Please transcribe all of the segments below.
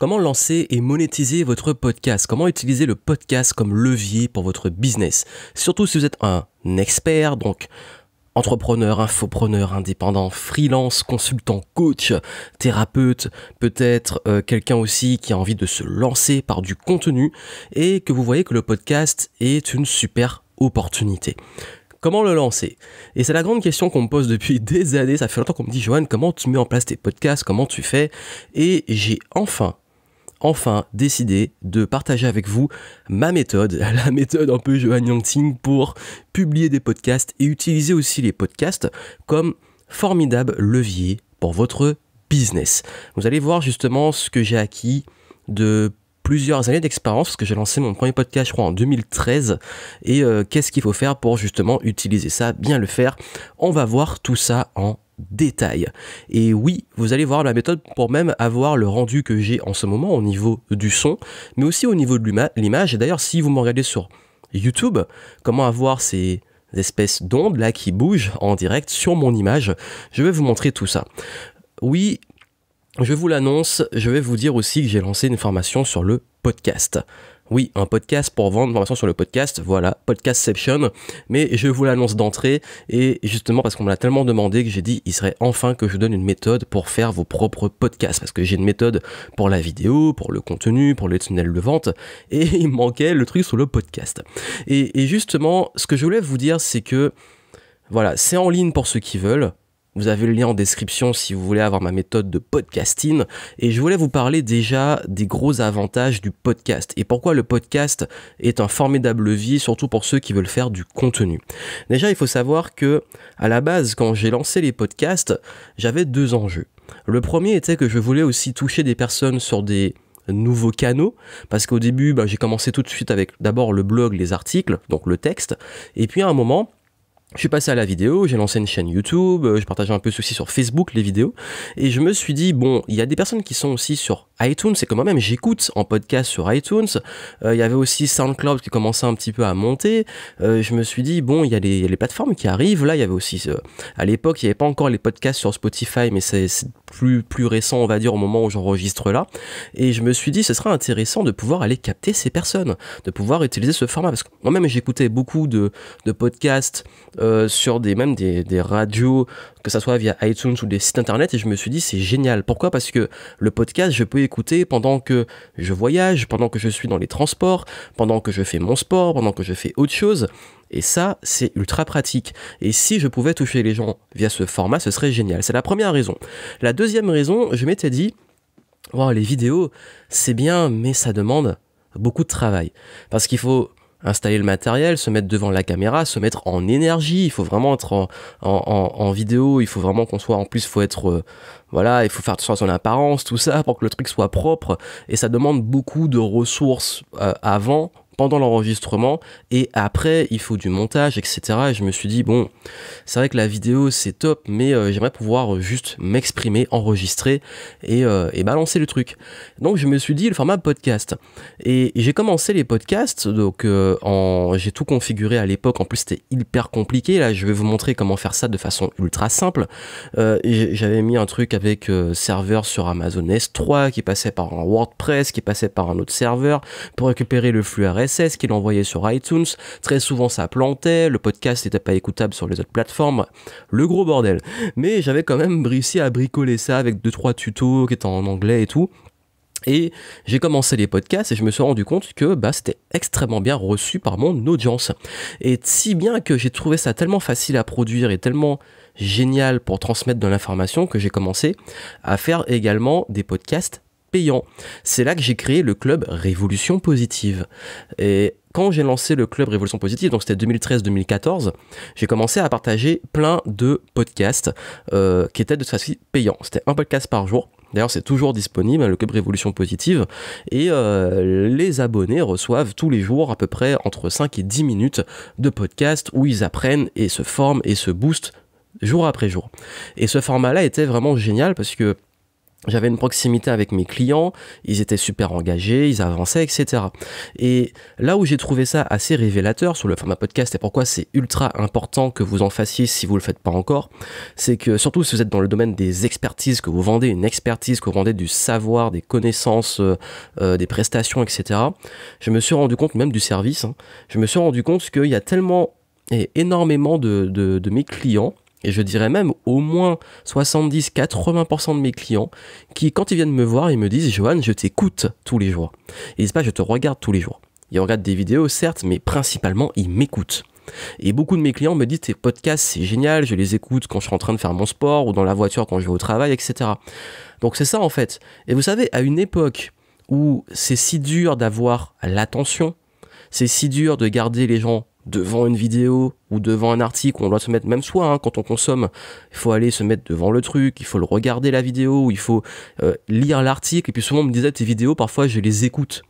Comment lancer et monétiser votre podcast? Comment utiliser le podcast comme levier pour votre business? Surtout si vous êtes un expert, donc entrepreneur, infopreneur, indépendant, freelance, consultant, coach, thérapeute, peut-être quelqu'un aussi qui a envie de se lancer par du contenu et que vous voyez que le podcast est une super opportunité. Comment le lancer? Et c'est la grande question qu'on me pose depuis des années. Ça fait longtemps qu'on me dit, Johan, comment tu mets en place tes podcasts? Comment tu fais? Et j'ai enfin décidé de partager avec vous ma méthode, la méthode un peu Johan Yangting pour publier des podcasts et utiliser aussi les podcasts comme formidable levier pour votre business. Vous allez voir justement ce que j'ai acquis de plusieurs années d'expérience, parce que j'ai lancé mon premier podcast, je crois, en 2013, et qu'est-ce qu'il faut faire pour justement utiliser ça, bien le faire. On va voir tout ça en détail. Et oui, vous allez voir la méthode pour même avoir le rendu que j'ai en ce moment au niveau du son, mais aussi au niveau de l'image. Et d'ailleurs, si vous me regardez sur YouTube, comment avoir ces espèces d'ondes là qui bougent en direct sur mon image, je vais vous montrer tout ça. Oui, je vous l'annonce, je vais vous dire aussi que j'ai lancé une formation sur le podcast. Oui, un podcast pour vendre une formation sur le podcast, voilà, Podcastception, mais je vous l'annonce d'entrée, et justement parce qu'on me l'a tellement demandé que j'ai dit il serait enfin que je vous donne une méthode pour faire vos propres podcasts, parce que j'ai une méthode pour la vidéo, pour le contenu, pour le tunnel de vente, et il me manquait le truc sur le podcast. Et justement, ce que je voulais vous dire, c'est que, voilà, c'est en ligne pour ceux qui veulent. Vous avez le lien en description si vous voulez avoir ma méthode de podcasting. Et je voulais vous parler déjà des gros avantages du podcast. Et pourquoi le podcast est un formidable levier, surtout pour ceux qui veulent faire du contenu. Déjà, il faut savoir que, à la base, quand j'ai lancé les podcasts, j'avais deux enjeux. Le premier était que je voulais aussi toucher des personnes sur des nouveaux canaux, parce qu'au début, j'ai commencé tout de suite avec d'abord le blog, les articles, donc le texte. Et puis à un moment, je suis passé à la vidéo, j'ai lancé une chaîne YouTube, je partageais un peu ceci sur Facebook, les vidéos, et je me suis dit, bon, il y a des personnes qui sont aussi sur iTunes, et que moi-même j'écoute en podcast sur iTunes, il y avait aussi SoundCloud qui commençait un petit peu à monter, je me suis dit, bon, il y a les plateformes qui arrivent, là, il y avait aussi, à l'époque, il n'y avait pas encore les podcasts sur Spotify, mais c'est plus récent, on va dire, au moment où j'enregistre là, et je me suis dit, ce serait intéressant de pouvoir aller capter ces personnes, de pouvoir utiliser ce format, parce que moi-même j'écoutais beaucoup de podcasts, sur des radios, que ça soit via iTunes ou des sites internet, et je me suis dit c'est génial. Pourquoi? Parce que le podcast, je peux écouter pendant que je voyage, pendant que je suis dans les transports, pendant que je fais mon sport, pendant que je fais autre chose, et ça c'est ultra pratique. Et si je pouvais toucher les gens via ce format, ce serait génial. C'est la première raison. La deuxième raison, je m'étais dit, wow, les vidéos c'est bien, mais ça demande beaucoup de travail, parce qu'il faut installer le matériel, se mettre devant la caméra, se mettre en énergie, il faut vraiment être en vidéo, il faut vraiment qu'on soit, en plus il faut être, il faut faire attention à son apparence, tout ça, pour que le truc soit propre, et ça demande beaucoup de ressources avant, pendant l'enregistrement, et après il faut du montage, etc. Et je me suis dit, bon, c'est vrai que la vidéo c'est top, mais j'aimerais pouvoir juste m'exprimer, enregistrer et balancer le truc. Donc je me suis dit le format podcast, et j'ai commencé les podcasts, donc j'ai tout configuré à l'époque, en plus c'était hyper compliqué, là je vais vous montrer comment faire ça de façon ultra simple. J'avais mis un truc avec serveur sur Amazon S3 qui passait par un WordPress, qui passait par un autre serveur pour récupérer le flux RSS qu'il envoyait sur iTunes. Très souvent ça plantait, le podcast n'était pas écoutable sur les autres plateformes, le gros bordel. Mais j'avais quand même réussi à bricoler ça avec 2-3 tutos qui étaient en anglais et tout. Et j'ai commencé les podcasts et je me suis rendu compte que c'était extrêmement bien reçu par mon audience. Et si bien que j'ai trouvé ça tellement facile à produire et tellement génial pour transmettre de l'information que j'ai commencé à faire également des podcasts payant. C'est là que j'ai créé le club Révolution Positive. Et quand j'ai lancé le club Révolution Positive, donc c'était 2013-2014, j'ai commencé à partager plein de podcasts qui étaient de toute façon payants. C'était un podcast par jour. D'ailleurs, c'est toujours disponible, le club Révolution Positive. Et les abonnés reçoivent tous les jours à peu près entre 5 et 10 minutes de podcast où ils apprennent et se forment et se boostent jour après jour. Et ce format-là était vraiment génial parce que j'avais une proximité avec mes clients, ils étaient super engagés, ils avançaient, etc. Et là où j'ai trouvé ça assez révélateur sur le format podcast et pourquoi c'est ultra important que vous en fassiez si vous le faites pas encore, c'est que surtout si vous êtes dans le domaine des expertises, que vous vendez une expertise, que vous vendez du savoir, des connaissances, des prestations, etc. Je me suis rendu compte, même du service, hein, je me suis rendu compte qu'il y a tellement et énormément de mes clients, et je dirais même au moins 70-80% de mes clients qui, quand ils viennent me voir, ils me disent « Johan, je t'écoute tous les jours ». Ils disent pas « je te regarde tous les jours ». Ils regardent des vidéos, certes, mais principalement, ils m'écoutent. Et beaucoup de mes clients me disent « tes podcasts, c'est génial, je les écoute quand je suis en train de faire mon sport ou dans la voiture quand je vais au travail, etc. » Donc c'est ça en fait. Et vous savez, à une époque où c'est si dur d'avoir l'attention, c'est si dur de garder les gens devant une vidéo ou devant un article, on doit se mettre, même soi, hein, quand on consomme, il faut aller se mettre devant le truc, il faut le regarder la vidéo, il faut lire l'article, et puis souvent on me disait tes vidéos, parfois je les écoute,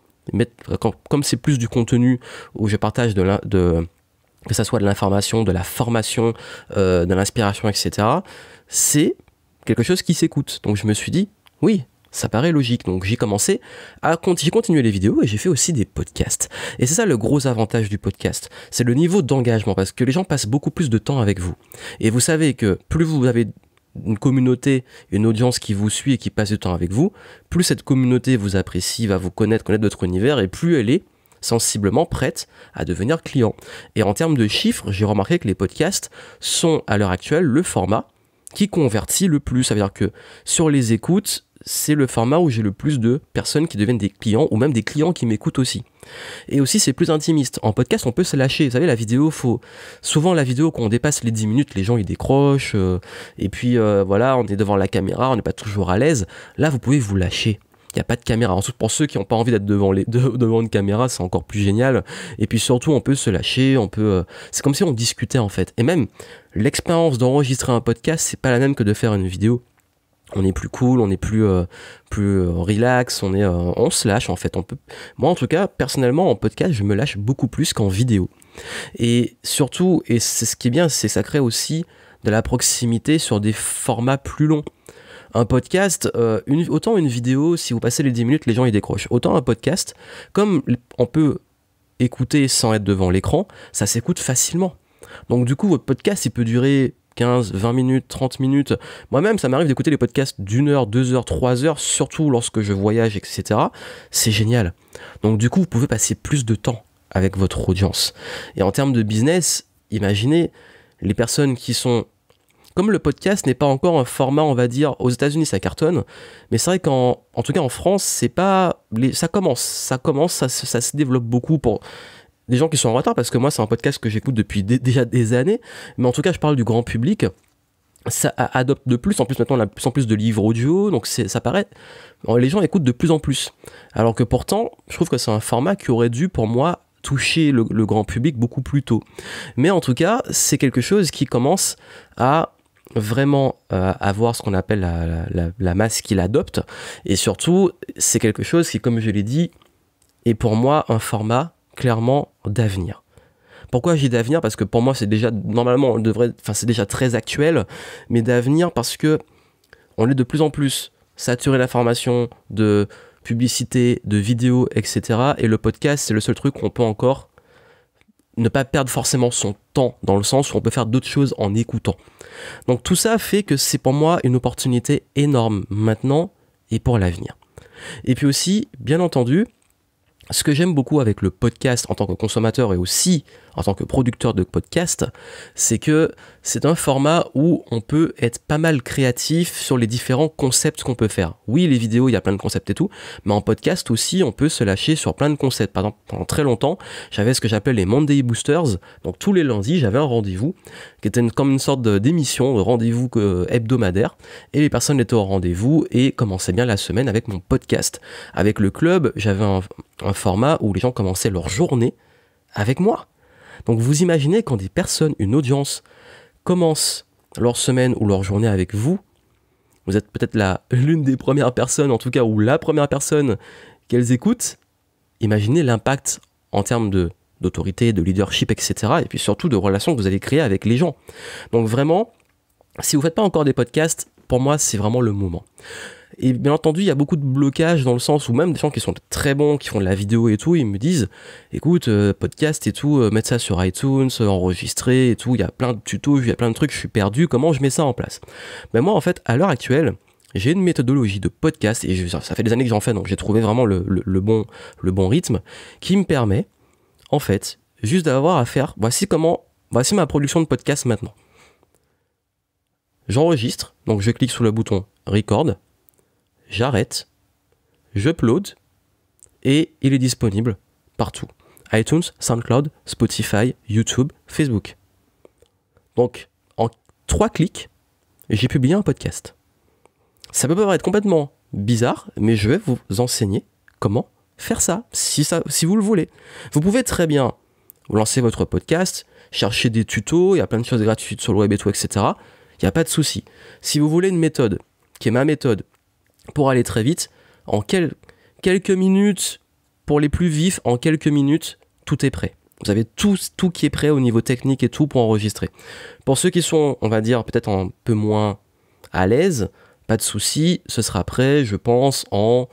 comme c'est plus du contenu où je partage que ça soit de l'information, de la formation, de l'inspiration, etc., c'est quelque chose qui s'écoute. Donc je me suis dit, oui, ça paraît logique, donc j'ai continué les vidéos et j'ai fait aussi des podcasts. Et c'est ça le gros avantage du podcast, c'est le niveau d'engagement, parce que les gens passent beaucoup plus de temps avec vous. Et vous savez que plus vous avez une communauté, une audience qui vous suit et qui passe du temps avec vous, plus cette communauté vous apprécie, va vous connaître votre univers, et plus elle est sensiblement prête à devenir client. Et en termes de chiffres, j'ai remarqué que les podcasts sont à l'heure actuelle le format qui convertit le plus. Ça veut dire que sur les écoutes, c'est le format où j'ai le plus de personnes qui deviennent des clients, ou même des clients qui m'écoutent aussi. Et aussi, c'est plus intimiste. En podcast, on peut se lâcher. Vous savez, la vidéo, souvent la vidéo, quand on dépasse les 10 minutes, les gens, ils décrochent. Et puis, voilà, on est devant la caméra, on n'est pas toujours à l'aise. Là, vous pouvez vous lâcher. Il n'y a pas de caméra. Ensuite, pour ceux qui n'ont pas envie d'être devant une caméra, c'est encore plus génial. Et puis surtout, on peut se lâcher, c'est comme si on discutait en fait. Et même, l'expérience d'enregistrer un podcast, c'est pas la même que de faire une vidéo. On est plus cool, on est plus relax, on se lâche en fait. Moi en tout cas, personnellement en podcast, je me lâche beaucoup plus qu'en vidéo. Et surtout, et c'est ce qui est bien, c'est que ça crée aussi de la proximité sur des formats plus longs. Un podcast, autant une vidéo, si vous passez les 10 minutes, les gens ils décrochent. Autant un podcast, comme on peut écouter sans être devant l'écran, ça s'écoute facilement. Donc du coup, votre podcast, il peut durer 15, 20 minutes, 30 minutes. Moi-même, ça m'arrive d'écouter les podcasts d'1 heure, 2 heures, 3 heures, surtout lorsque je voyage, etc. C'est génial. Donc du coup, vous pouvez passer plus de temps avec votre audience. Et en termes de business, imaginez les personnes qui sont... Comme le podcast n'est pas encore un format, on va dire, aux États-Unis ça cartonne, mais c'est vrai qu'en tout cas en France, c'est pas... ça commence, ça se développe beaucoup pour... des gens qui sont en retard, parce que moi c'est un podcast que j'écoute depuis déjà des années, mais en tout cas je parle du grand public, ça adopte de plus en plus, maintenant on a de plus en plus de livres audio, donc ça paraît, les gens écoutent de plus en plus, alors que pourtant je trouve que c'est un format qui aurait dû pour moi toucher le grand public beaucoup plus tôt. Mais en tout cas c'est quelque chose qui commence à vraiment avoir ce qu'on appelle la masse qui l'adopte, et surtout c'est quelque chose qui, comme je l'ai dit, est pour moi un format clairement d'avenir. Pourquoi j'ai d'avenir? Parce que pour moi c'est déjà, normalement c'est déjà très actuel, mais d'avenir parce que on est de plus en plus saturé d'informations, de publicité, de vidéos, etc. Et le podcast, c'est le seul truc où on peut encore ne pas perdre forcément son temps, dans le sens où on peut faire d'autres choses en écoutant. Donc tout ça fait que c'est pour moi une opportunité énorme maintenant et pour l'avenir. Et puis aussi, bien entendu, ce que j'aime beaucoup avec le podcast en tant que consommateur et aussi en tant que producteur de podcast, c'est que c'est un format où on peut être pas mal créatif sur les différents concepts qu'on peut faire. Oui, les vidéos, il y a plein de concepts et tout, mais en podcast aussi, on peut se lâcher sur plein de concepts. Par exemple, pendant très longtemps, j'avais ce que j'appelais les Monday Boosters. Donc tous les lundis, j'avais un rendez-vous qui était comme une sorte d'émission, de rendez-vous hebdomadaire, et les personnes étaient au rendez-vous et commençaient bien la semaine avec mon podcast. Avec le club, j'avais un format où les gens commençaient leur journée avec moi. Donc vous imaginez quand des personnes, une audience, commence leur semaine ou leur journée avec vous, vous êtes peut-être l'une des premières personnes, en tout cas, ou la première personne qu'elles écoutent, imaginez l'impact en termes d'autorité, de leadership, etc. Et puis surtout de relations que vous allez créer avec les gens. Donc vraiment, si vous ne faites pas encore des podcasts, pour moi, c'est vraiment le moment. Et bien entendu, il y a beaucoup de blocages dans le sens où même des gens qui sont très bons, qui font de la vidéo et tout, ils me disent, écoute, podcast et tout, mettre ça sur iTunes, enregistrer et tout, il y a plein de tutos, il y a plein de trucs, je suis perdu, comment je mets ça en place? Ben moi, en fait, à l'heure actuelle, j'ai une méthodologie de podcast, et ça fait des années que j'en fais, donc j'ai trouvé vraiment le bon rythme, qui me permet, en fait, juste d'avoir à faire, voici ma production de podcast maintenant. J'enregistre, donc je clique sur le bouton Record, j'arrête, j'upload, et il est disponible partout. iTunes, SoundCloud, Spotify, YouTube, Facebook. Donc, en 3 clics, j'ai publié un podcast. Ça peut paraître complètement bizarre, mais je vais vous enseigner comment faire ça, si vous le voulez. Vous pouvez très bien vous lancer votre podcast, chercher des tutos, il y a plein de choses gratuites sur le web et tout, etc. Il n'y a pas de souci. Si vous voulez une méthode, qui est ma méthode, pour aller très vite, en quelques minutes, pour les plus vifs, en quelques minutes, tout est prêt. Vous avez tout qui est prêt au niveau technique et tout pour enregistrer. Pour ceux qui sont, on va dire, peut-être un peu moins à l'aise, pas de souci, ce sera prêt, je pense, en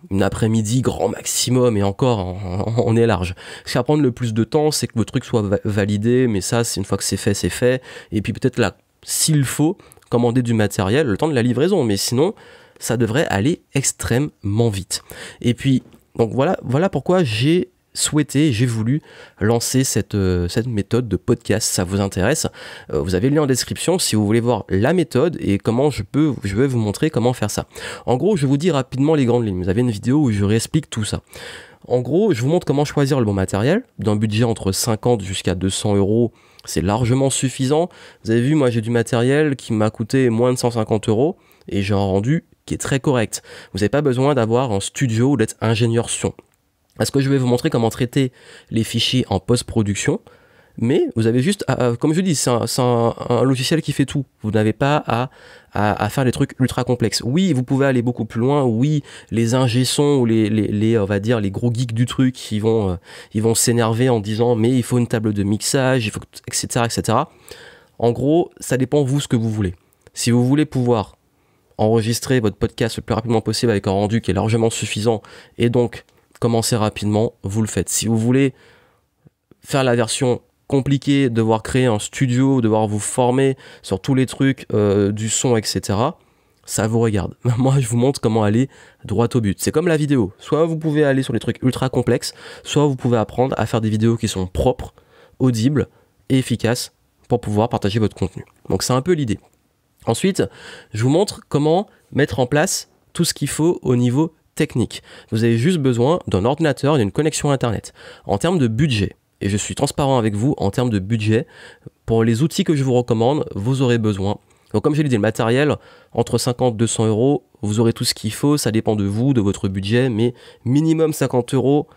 une après-midi grand maximum, et encore, on est large. Ce qui va prendre le plus de temps, c'est que votre truc soit validé, mais ça, c'est une fois que c'est fait. Et puis peut-être là, s'il faut, commander du matériel, le temps de la livraison, mais sinon, ça devrait aller extrêmement vite. Et puis, donc voilà pourquoi j'ai voulu lancer cette méthode de podcast. Ça vous intéresse, vous avez le lien en description si vous voulez voir la méthode et comment je vais vous montrer comment faire ça. En gros, je vous dis rapidement les grandes lignes. Vous avez une vidéo où je réexplique tout ça. En gros, je vous montre comment choisir le bon matériel. D'un budget entre 50 jusqu'à 200 €, c'est largement suffisant. Vous avez vu, moi j'ai du matériel qui m'a coûté moins de 150 € et j'ai un rendu qui est très correct. Vous n'avez pas besoin d'avoir un studio ou d'être ingénieur son. Parce que je vais vous montrer comment traiter les fichiers en post-production, mais vous avez juste, comme je dis, c'est un logiciel qui fait tout. Vous n'avez pas à faire des trucs ultra complexes. Oui, vous pouvez aller beaucoup plus loin. Oui, les ingé-sons ou on va dire les gros geeks du truc, ils vont s'énerver en disant mais il faut une table de mixage, il faut etc. En gros, ça dépend vous ce que vous voulez. Si vous voulez pouvoir enregistrer votre podcast le plus rapidement possible avec un rendu qui est largement suffisant et donc commencer rapidement, vous le faites. Si vous voulez faire la version compliquée, devoir créer un studio, devoir vous former sur tous les trucs du son, etc., ça vous regarde. Moi, je vous montre comment aller droit au but. C'est comme la vidéo. Soit vous pouvez aller sur les trucs ultra complexes, soit vous pouvez apprendre à faire des vidéos qui sont propres, audibles et efficaces pour pouvoir partager votre contenu. Donc c'est un peu l'idée. Ensuite, je vous montre comment mettre en place tout ce qu'il faut au niveau technique. Vous avez juste besoin d'un ordinateur et d'une connexion internet. En termes de budget, et je suis transparent avec vous, en termes de budget, pour les outils que je vous recommande, vous aurez besoin. Donc comme je l'ai dit, le matériel, entre 50 et 200 €, vous aurez tout ce qu'il faut, ça dépend de vous, de votre budget, mais minimum 50 €,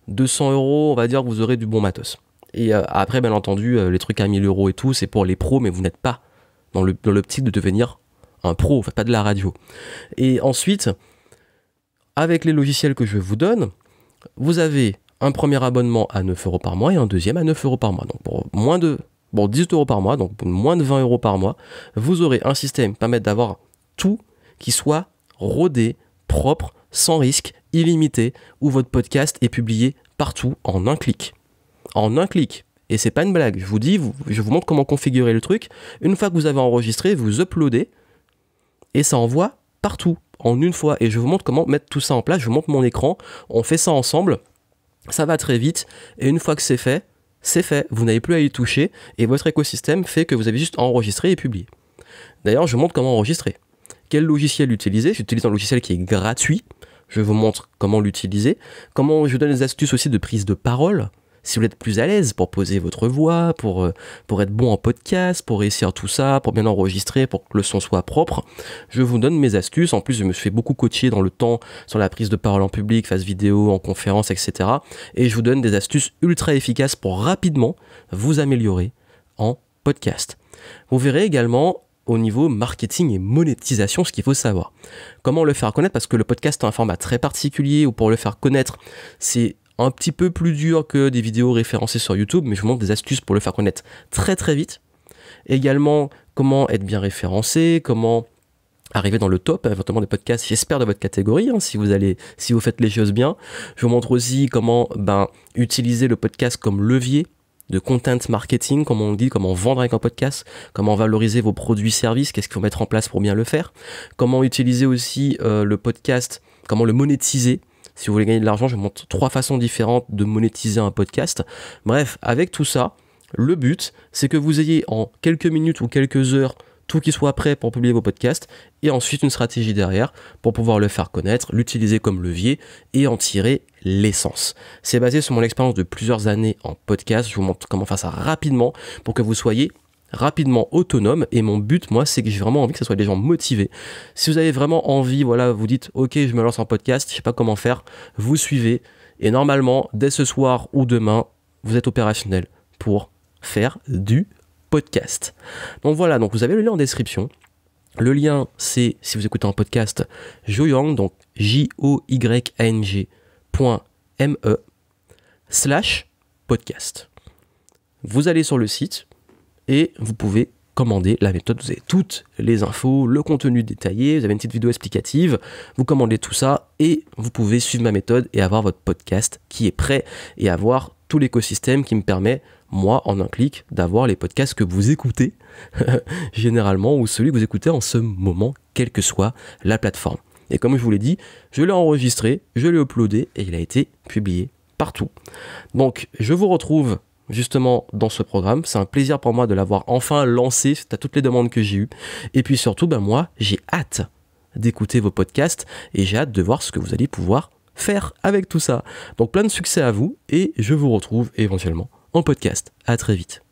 200 €, on va dire que vous aurez du bon matos. Et après, bien entendu, les trucs à 1000 € et tout, c'est pour les pros, mais vous n'êtes pas dans l'optique de devenir un pro, enfin pas de la radio. Et ensuite, avec les logiciels que je vous donne, vous avez un premier abonnement à 9 € par mois et un deuxième à 9 € par mois. Donc pour 18 € par mois, donc pour moins de 20 € par mois, vous aurez un système qui permet d'avoir tout qui soit rodé, propre, sans risque, illimité, où votre podcast est publié partout en un clic. En un clic. Et c'est pas une blague. Je vous montre comment configurer le truc. Une fois que vous avez enregistré, vous uploadez et ça envoie partout en une fois. Et je vous montre comment mettre tout ça en place. Je vous montre mon écran. On fait ça ensemble. Ça va très vite. Et une fois que c'est fait, c'est fait. Vous n'avez plus à y toucher. Et votre écosystème fait que vous avez juste enregistré et publié. D'ailleurs, je vous montre comment enregistrer. Quel logiciel utiliser? J'utilise un logiciel qui est gratuit. Je vous montre comment l'utiliser. Comment je vous donne des astuces aussi de prise de parole. Si vous êtes plus à l'aise pour poser votre voix, pour être bon en podcast, pour réussir tout ça, pour bien enregistrer, pour que le son soit propre, je vous donne mes astuces. En plus, je me suis fait beaucoup coacher dans le temps sur la prise de parole en public, face vidéo, en conférence, etc. Et je vous donne des astuces ultra efficaces pour rapidement vous améliorer en podcast. Vous verrez également au niveau marketing et monétisation ce qu'il faut savoir. Comment le faire connaître, parce que le podcast est un format très particulier où pour le faire connaître, c'est un petit peu plus dur que des vidéos référencées sur YouTube, mais je vous montre des astuces pour le faire connaître très très vite. Également, comment être bien référencé, comment arriver dans le top, éventuellement des podcasts, j'espère, de votre catégorie, hein, si vous faites les choses bien. Je vous montre aussi comment utiliser le podcast comme levier de content marketing, comme on dit, comment vendre avec un podcast, comment valoriser vos produits-services, qu'est-ce qu'il faut mettre en place pour bien le faire, comment utiliser aussi le podcast, comment le monétiser. Si vous voulez gagner de l'argent, je vous montre 3 façons différentes de monétiser un podcast. Bref, avec tout ça, le but, c'est que vous ayez en quelques minutes ou quelques heures tout qui soit prêt pour publier vos podcasts, et ensuite une stratégie derrière pour pouvoir le faire connaître, l'utiliser comme levier et en tirer l'essence. C'est basé sur mon expérience de plusieurs années en podcast. Je vous montre comment faire ça rapidement pour que vous soyez rapidement autonome, et mon but, moi, c'est que j'ai vraiment envie que ce soit des gens motivés. Si vous avez vraiment envie, voilà, vous dites ok, je me lance en podcast, je sais pas comment faire, vous suivez, et normalement, dès ce soir ou demain, vous êtes opérationnel pour faire du podcast. Donc voilà, donc vous avez le lien en description. Le lien, c'est, si vous écoutez un podcast, Joyang, donc joyang.me/podcast. Vous allez sur le site et vous pouvez commander la méthode. Vous avez toutes les infos, le contenu détaillé, vous avez une petite vidéo explicative, vous commandez tout ça et vous pouvez suivre ma méthode et avoir votre podcast qui est prêt et avoir tout l'écosystème qui me permet, moi, en un clic, d'avoir les podcasts que vous écoutez généralement, ou celui que vous écoutez en ce moment, quelle que soit la plateforme. Et comme je vous l'ai dit, je l'ai enregistré, je l'ai uploadé et il a été publié partout. Donc, je vous retrouve justement dans ce programme. C'est un plaisir pour moi de l'avoir enfin lancé, c'est à toutes les demandes que j'ai eues. Et puis surtout, moi, j'ai hâte d'écouter vos podcasts et j'ai hâte de voir ce que vous allez pouvoir faire avec tout ça. Donc plein de succès à vous et je vous retrouve éventuellement en podcast. À très vite.